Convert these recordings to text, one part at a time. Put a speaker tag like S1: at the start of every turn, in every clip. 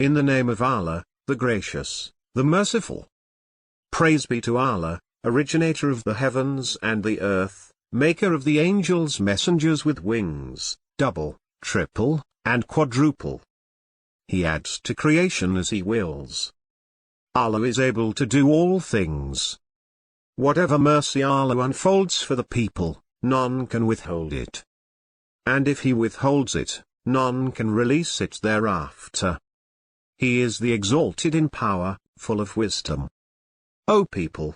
S1: In the name of Allah, the Gracious, the Merciful. Praise be to Allah, Originator of the heavens and the earth, Maker of the angels messengers with wings, double, triple, and quadruple. He adds to creation as He wills. Allah is able to do all things. Whatever mercy Allah unfolds for the people, none can withhold it. And if He withholds it, none can release it thereafter. He is the exalted in power, full of wisdom. O people!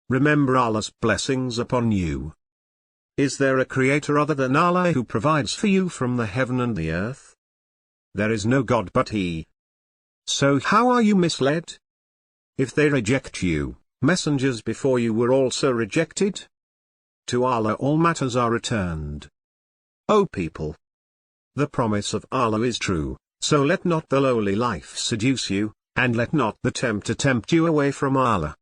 S1: Remember Allah's blessings upon you. Is there a creator other than Allah who provides for you from the heaven and the earth? There is no God but He. So how are you misled? If they reject you, messengers before you were also rejected? To Allah all matters are returned. O people! The promise of Allah is true, so let not the lowly life seduce you, and let not the tempter tempt you away from Allah.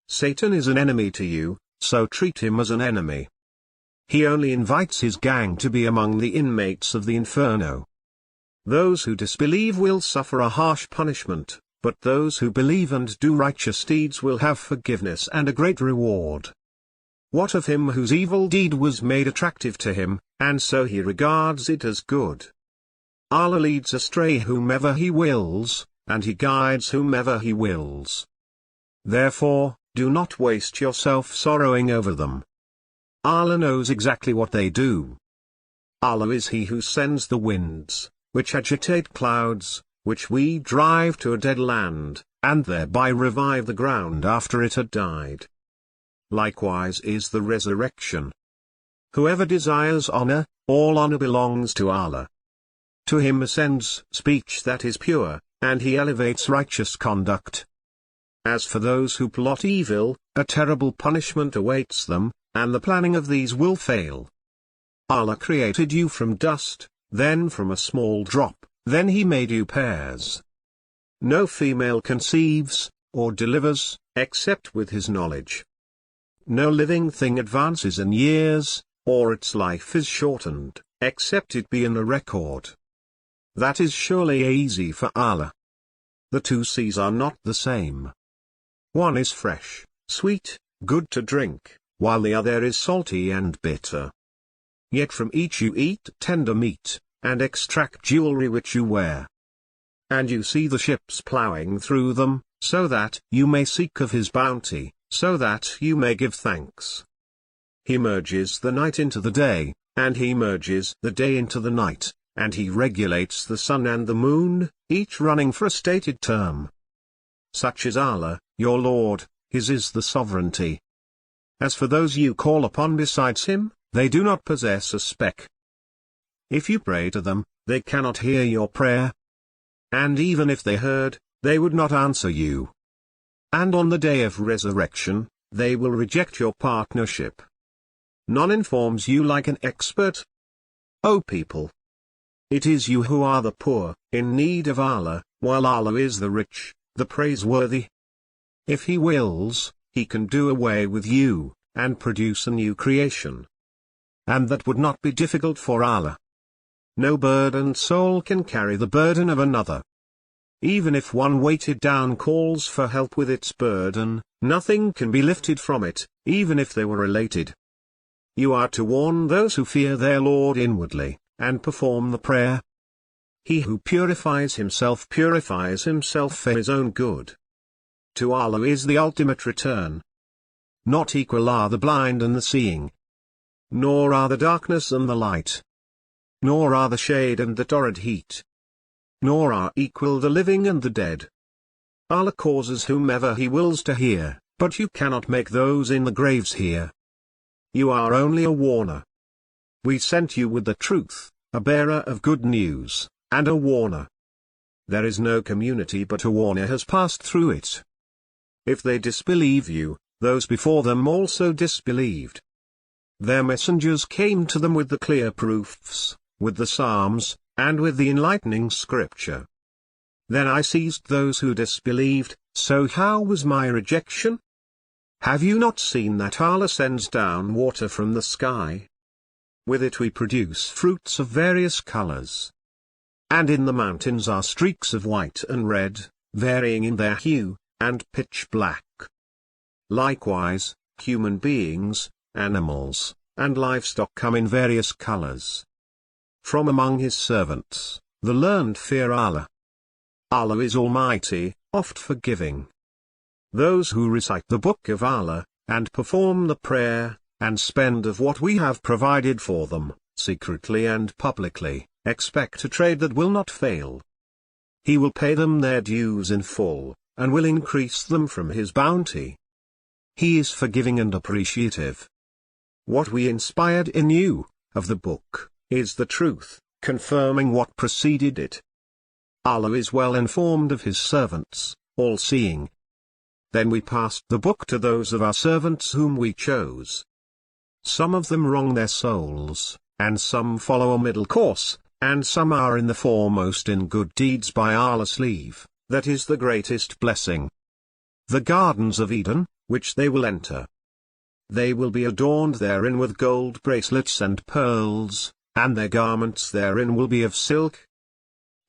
S1: Satan is an enemy to you, so treat him as an enemy. He only invites his gang to be among the inmates of the inferno. Those who disbelieve will suffer a harsh punishment, but those who believe and do righteous deeds will have forgiveness and a great reward. What of him whose evil deed was made attractive to him, and so he regards it as good? Allah leads astray whomever He wills, and He guides whomever He wills. Therefore, do not waste yourself sorrowing over them. Allah knows exactly what they do. Allah is He who sends the winds, which agitate clouds, which we drive to a dead land, and thereby revive the ground after it had died. Likewise is the resurrection. Whoever desires honor, all honor belongs to Allah. To Him ascends speech that is pure, and He elevates righteous conduct. As for those who plot evil, a terrible punishment awaits them, and the planning of these will fail. Allah created you from dust, then from a small drop, then He made you pairs. No female conceives, or delivers, except with His knowledge. No living thing advances in years, or its life is shortened, except it be in a record. That is surely easy for Allah. The two seas are not the same. One is fresh, sweet, good to drink, while the other is salty and bitter. Yet from each you eat tender meat, and extract jewelry which you wear. And you see the ships plowing through them, so that you may seek of His bounty, so that you may give thanks. He merges the night into the day, and He merges the day into the night, and He regulates the sun and the moon, each running for a stated term. Such is Allah, your Lord, His is the sovereignty. As for those you call upon besides Him, they do not possess a speck. If you pray to them, they cannot hear your prayer. And even if they heard, they would not answer you. And on the day of resurrection, they will reject your partnership. None informs you like an expert. O people! It is you who are the poor, in need of Allah, while Allah is the rich, the praiseworthy. If He wills, He can do away with you, and produce a new creation. And that would not be difficult for Allah. No burdened soul can carry the burden of another. Even if one weighted down calls for help with its burden, nothing can be lifted from it, even if they were related. You are to warn those who fear their Lord inwardly, and perform the prayer. He who purifies himself for his own good. To Allah is the ultimate return. Not equal are the blind and the seeing. Nor are the darkness and the light. Nor are the shade and the torrid heat. Nor are equal the living and the dead. Allah causes whomever He wills to hear, but you cannot make those in the graves hear. You are only a warner. We sent you with the truth, a bearer of good news, and a warner. There is no community but a warner has passed through it. If they disbelieve you, those before them also disbelieved. Their messengers came to them with the clear proofs, with the Psalms, and with the enlightening scripture. Then I seized those who disbelieved, so how was my rejection? Have you not seen that Allah sends down water from the sky? With it we produce fruits of various colors. and in the mountains are streaks of white and red, varying in their hue, and pitch black. Likewise, human beings, animals, and livestock come in various colors. From among his servants, the learned fear Allah. Allah is Almighty, oft forgiving. Those who recite the Book of Allah, and perform the prayer, and spend of what we have provided for them, secretly and publicly, expect a trade that will not fail. He will pay them their dues in full, and will increase them from his bounty. He is forgiving and appreciative. What we inspired in you, of the book, is the truth, confirming what preceded it. Allah is well informed of his servants, all-seeing. Then we passed the book to those of our servants whom we chose. Some of them wrong their souls, and some follow a middle course, and some are in the foremost in good deeds by Allah's leave, that is the greatest blessing. The gardens of Eden, which they will enter. They will be adorned therein with gold bracelets and pearls, and their garments therein will be of silk.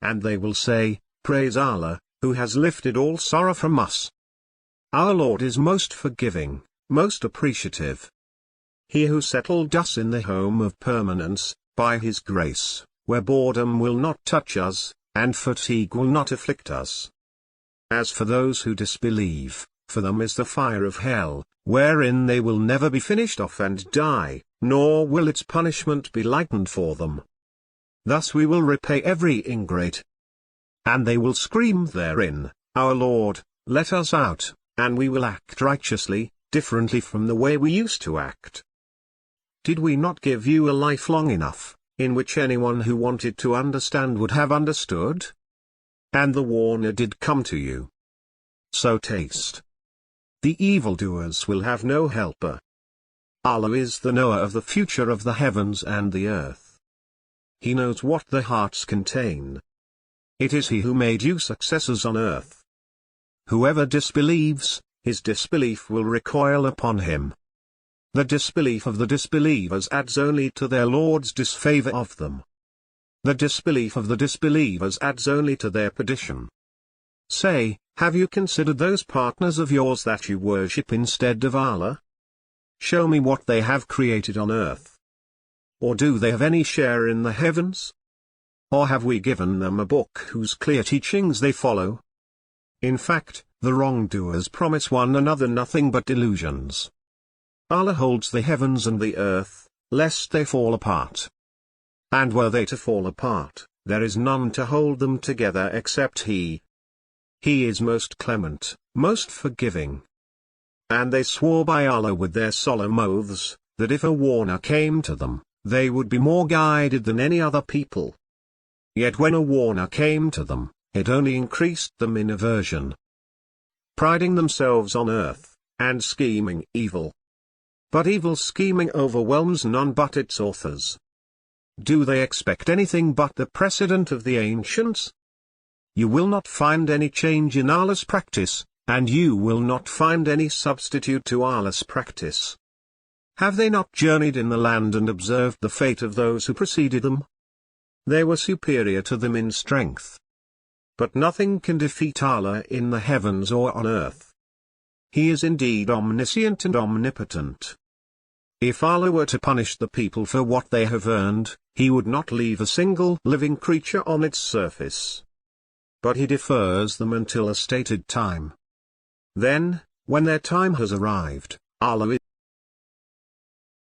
S1: And they will say, Praise Allah, who has lifted all sorrow from us. Our Lord is most forgiving, most appreciative. He who settled us in the home of permanence, by his grace, where boredom will not touch us, and fatigue will not afflict us. As for those who disbelieve, for them is the fire of hell, wherein they will never be finished off and die, nor will its punishment be lightened for them. Thus we will repay every ingrate. And they will scream therein, Our Lord, let us out, and we will act righteously, differently from the way we used to act. Did we not give you a life long enough, in which anyone who wanted to understand would have understood? And the warner did come to you. So taste. The evildoers will have no helper. Allah is the knower of the future of the heavens and the earth. He knows what the hearts contain. It is He who made you successors on earth. Whoever disbelieves, his disbelief will recoil upon him. The disbelief of the disbelievers adds only to their Lord's disfavor of them. The disbelief of the disbelievers adds only to their perdition. Say, have you considered those partners of yours that you worship instead of Allah? Show me what they have created on earth. Or do they have any share in the heavens? Or have we given them a book whose clear teachings they follow? In fact, the wrongdoers promise one another nothing but delusions. Allah holds the heavens and the earth, lest they fall apart. And were they to fall apart, there is none to hold them together except He. He is most clement, most forgiving. And they swore by Allah with their solemn oaths, that if a warner came to them, they would be more guided than any other people. Yet when a warner came to them, it only increased them in aversion. Priding themselves on earth, and scheming evil. But evil scheming overwhelms none but its authors. Do they expect anything but the precedent of the ancients? You will not find any change in Allah's practice, and you will not find any substitute to Allah's practice. Have they not journeyed in the land and observed the fate of those who preceded them? They were superior to them in strength. But nothing can defeat Allah in the heavens or on earth. He is indeed omniscient and omnipotent. If Allah were to punish the people for what they have earned, He would not leave a single living creature on its surface. But He defers them until a stated time. Then, when their time has arrived, Allah